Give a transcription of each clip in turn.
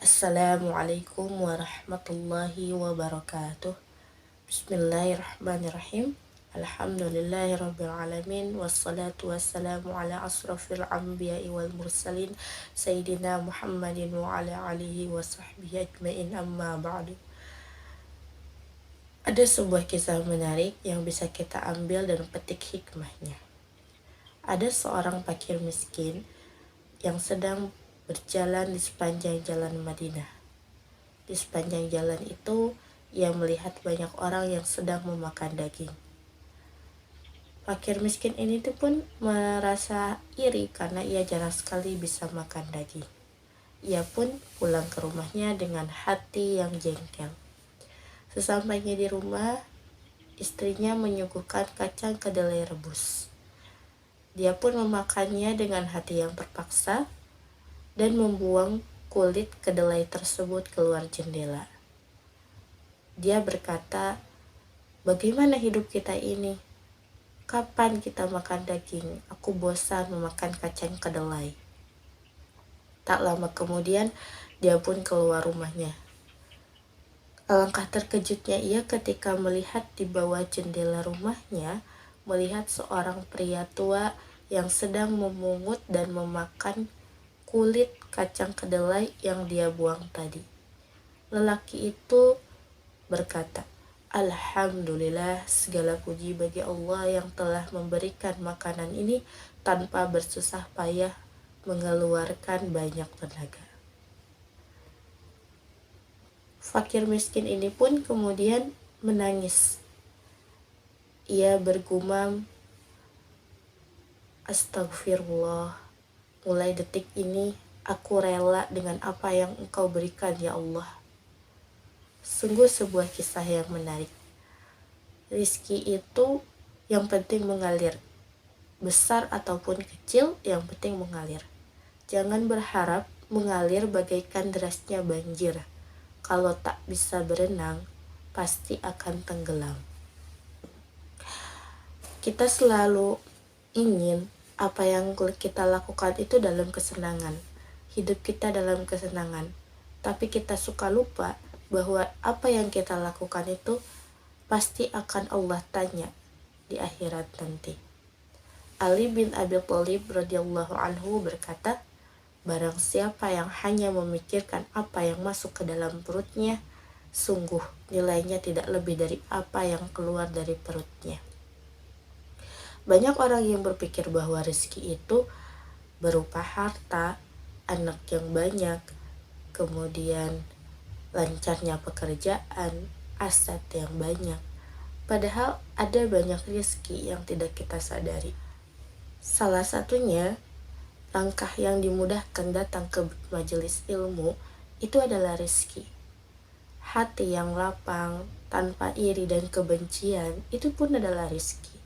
Assalamualaikum warahmatullahi wabarakatuh. Bismillahirrahmanirrahim. Alhamdulillahirrabbilalamin. Wassalatu wassalamu ala asrafil anbiya'i wal mursalin Sayyidina Muhammadin wa ala alihi wa sahbihi ajmain, amma ba'du. Ada sebuah kisah menarik yang bisa kita ambil dan petik hikmahnya. Ada seorang fakir miskin yang sedang berjalan di sepanjang jalan Madinah. Di sepanjang jalan itu, ia melihat banyak orang yang sedang memakan daging. Fakir miskin ini pun merasa iri karena ia jarang sekali bisa makan daging. Ia pun pulang ke rumahnya dengan hati yang jengkel. Sesampainya di rumah, istrinya menyuguhkan kacang kedelai rebus. Dia pun memakannya dengan hati yang terpaksa dan membuang kulit kedelai tersebut keluar jendela. Dia berkata, "Bagaimana hidup kita ini? Kapan kita makan daging? Aku bosan memakan kacang kedelai." Tak lama kemudian, dia pun keluar rumahnya. Alangkah terkejutnya ia ketika melihat di bawah jendela rumahnya, melihat seorang pria tua yang sedang memungut dan memakan kulit kacang kedelai yang dia buang tadi. Lelaki itu berkata, "Alhamdulillah, segala puji bagi Allah yang telah memberikan makanan ini tanpa bersusah payah mengeluarkan banyak tenaga." Fakir miskin ini pun kemudian menangis. Ia bergumam, "Astagfirullah, mulai detik ini aku rela dengan apa yang Engkau berikan, ya Allah." Sungguh sebuah kisah yang menarik. Rizki itu yang penting mengalir. Besar ataupun kecil, yang penting mengalir. Jangan berharap mengalir bagaikan derasnya banjir. Kalau tak bisa berenang, pasti akan tenggelam. Kita selalu ingin apa yang kita lakukan itu dalam kesenangan. Hidup kita dalam kesenangan. Tapi kita suka lupa bahwa apa yang kita lakukan itu pasti akan Allah tanya di akhirat nanti. Ali bin Abi Thalib radhiyallahu anhu berkata, "Barang siapa yang hanya memikirkan apa yang masuk ke dalam perutnya, sungguh nilainya tidak lebih dari apa yang keluar dari perutnya." Banyak orang yang berpikir bahwa rezeki itu berupa harta, anak yang banyak, kemudian lancarnya pekerjaan, aset yang banyak. Padahal ada banyak rezeki yang tidak kita sadari. Salah satunya, langkah yang dimudahkan datang ke majelis ilmu itu adalah rezeki. Hati yang lapang, tanpa iri dan kebencian, itu pun adalah rezeki.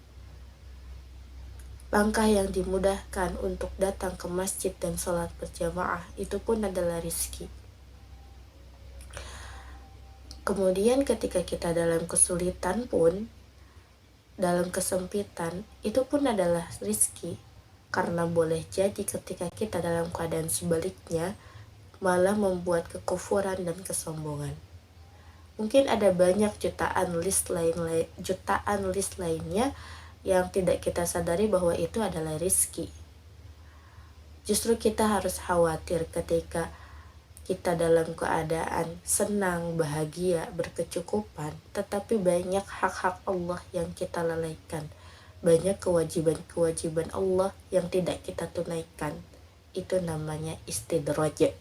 Langkah yang dimudahkan untuk datang ke masjid dan sholat berjamaah, itu pun adalah rezeki. Kemudian ketika kita dalam kesulitan pun, dalam kesempitan, itu pun adalah rezeki. Karena boleh jadi ketika kita dalam keadaan sebaliknya, malah membuat kekufuran dan kesombongan. Mungkin ada banyak jutaan list lainnya yang tidak kita sadari bahwa itu adalah rezeki. Justru kita harus khawatir ketika kita dalam keadaan senang, bahagia, berkecukupan, tetapi banyak hak-hak Allah yang kita lalaikan. Banyak kewajiban-kewajiban Allah yang tidak kita tunaikan. Itu namanya istidraj.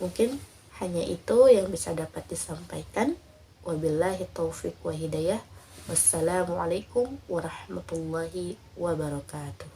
Mungkin hanya itu yang bisa dapat disampaikan. Wabillahi taufiq wa hidayah. Wassalamualaikum warahmatullahi wabarakatuh.